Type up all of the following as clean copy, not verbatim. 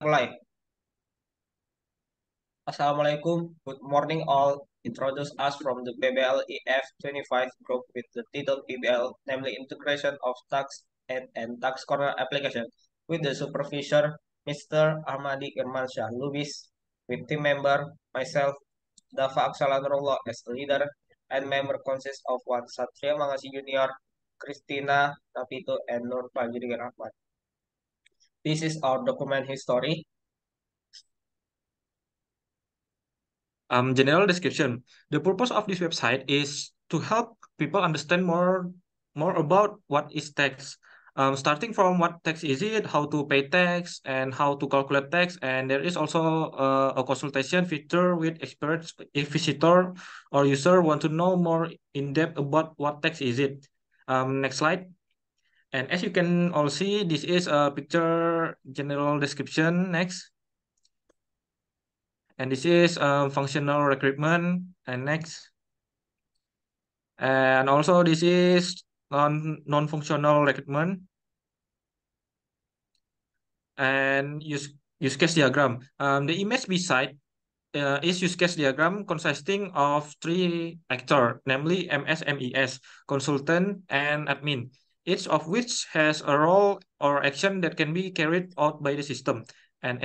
Mulai. Assalamualaikum. Good morning all. Introduce us from the PBLEF 25 group with the title PBL, namely Integration of Tax and Tax Corner Application, with the supervisor Mr. Ahmadi Irmansyah Lubis, with team member myself, Dafa Aksalanurullah as the leader, and member consists of one Satria Mangasi Junior, Christina Napito, and Nur Fajri Rahmat. This is our document history. General description. The purpose of this website is to help people understand more about what is tax. Starting from what tax is it, how to pay tax, and how to calculate tax. And there is also a consultation feature with experts if visitor or user want to know more in depth about what tax is it. Next slide. And as you can all see, this is a picture general description. Next. And this is functional recruitment. And next. And also this is non-functional recruitment and use case diagram. The image beside is use case diagram consisting of three actors, namely MSMES, consultant, and admin, each of which has a role or action that can be carried out by the system. And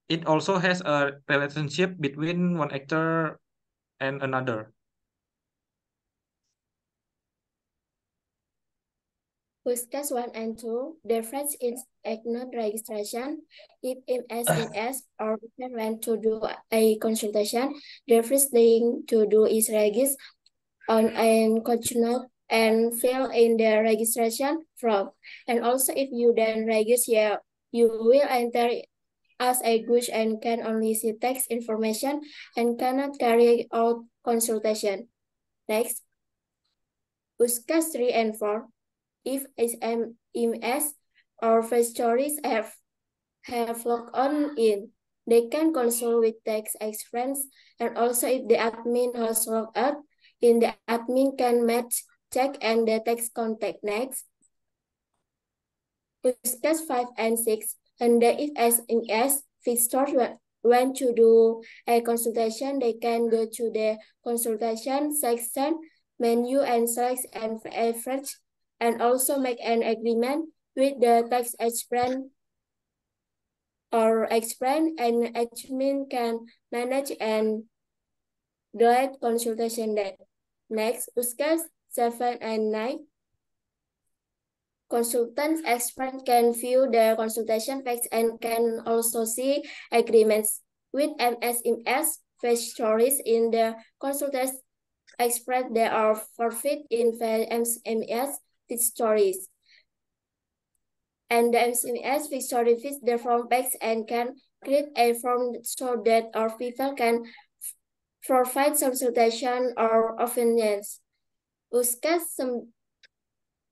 it also has a relationship between one actor and another. With case 1 and 2, the difference is ignored registration. If MSMS or went to do a consultation, the first thing to do is register on a conditional and fill in the registration form. And also if you then register, you will enter as a good and can only see text information and cannot carry out consultation. Next, with case 3 and 4, if SMS or stories have logged on in, they can consult with text expense, and also if the admin has logged out in, the admin can match, check, and the text contact. Next. With case 5 and 6, and if SMS visitor want to do a consultation, they can go to the consultation section menu and select an average and also make an agreement with the tax explain or explain, and admin can manage and delete consultation date. Next, USCAS 7 and 9. Consultants expert can view the consultation facts and can also see agreements with MSMS face stories in the consultants expert. They are forfeit in MSMS with stories. And the MSMS with story fits the form facts and can create a form so that our people can provide consultation or opinions. USCAS some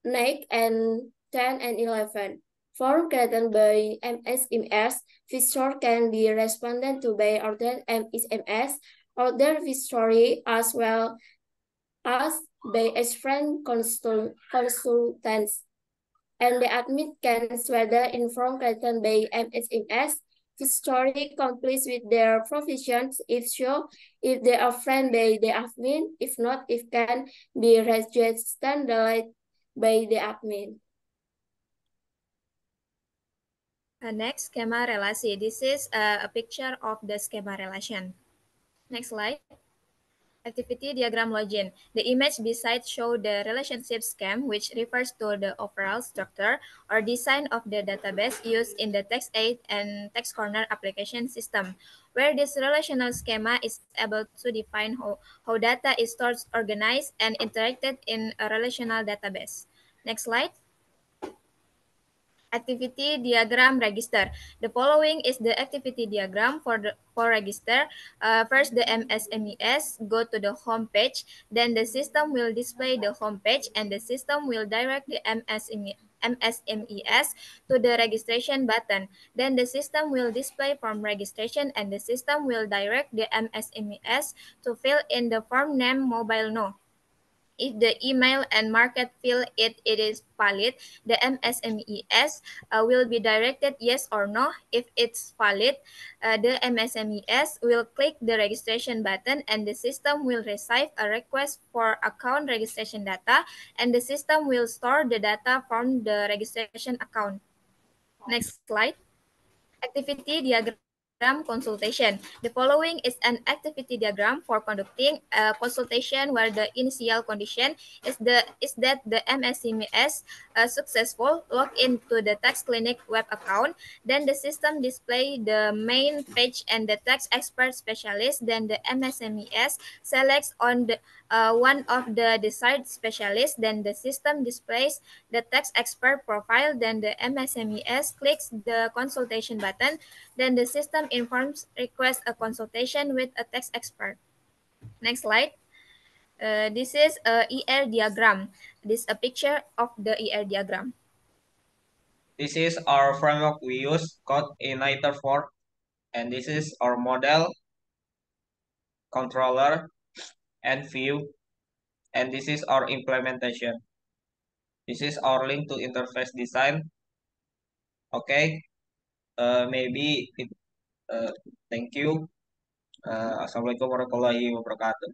9 and 10 and 11. Form created by MSMS, visitor can be responded to by other MSMS, other visitor as well as by external consultants. And the admin can whether inform created by MSMS, visitor completes with their provisions if so, if they are friend by the admin, if not, if can be registered by the admin. Next, schema relasi. This is a picture of the schema relation. Next slide. Activity diagram login. The image beside show the relationship scheme, which refers to the overall structure or design of the database used in the TaxAid and Tax Corner application system, where this relational schema is able to define how data is stored, organized, and interacted in a relational database. Next slide. Activity diagram register. The following is the activity diagram for register. First, the MSMES go to the home page. Then the system will display the home page, and the system will direct the MSMES to the registration button. Then the system will display form registration, and the system will direct the MSMES to fill in the form name mobile no. If the email and market feel it is valid, the MSMES will be directed yes or no. If it's valid, the MSMES will click the registration button and the system will receive a request for account registration data, and the system will store the data from the registration account. Next slide. Activity diagram consultation. The following is an activity diagram for conducting a consultation where the initial condition is that the MSCMS successful log into the tax clinic web account. Then the system display the main page and the tax expert specialist. Then the MSMES selects on the one of the desired specialists. Then the system displays the tax expert profile. Then the MSMES clicks the consultation button. Then the system informs request a consultation with a tax expert. Next slide. This is a ER diagram. This is a picture of the ER diagram. This is our framework we use called Igniter 4, and this is our model, controller, and view, and this is our implementation. This is our link to interface design. Okay, maybe it, thank you. Assalamualaikum warahmatullahi wabarakatuh.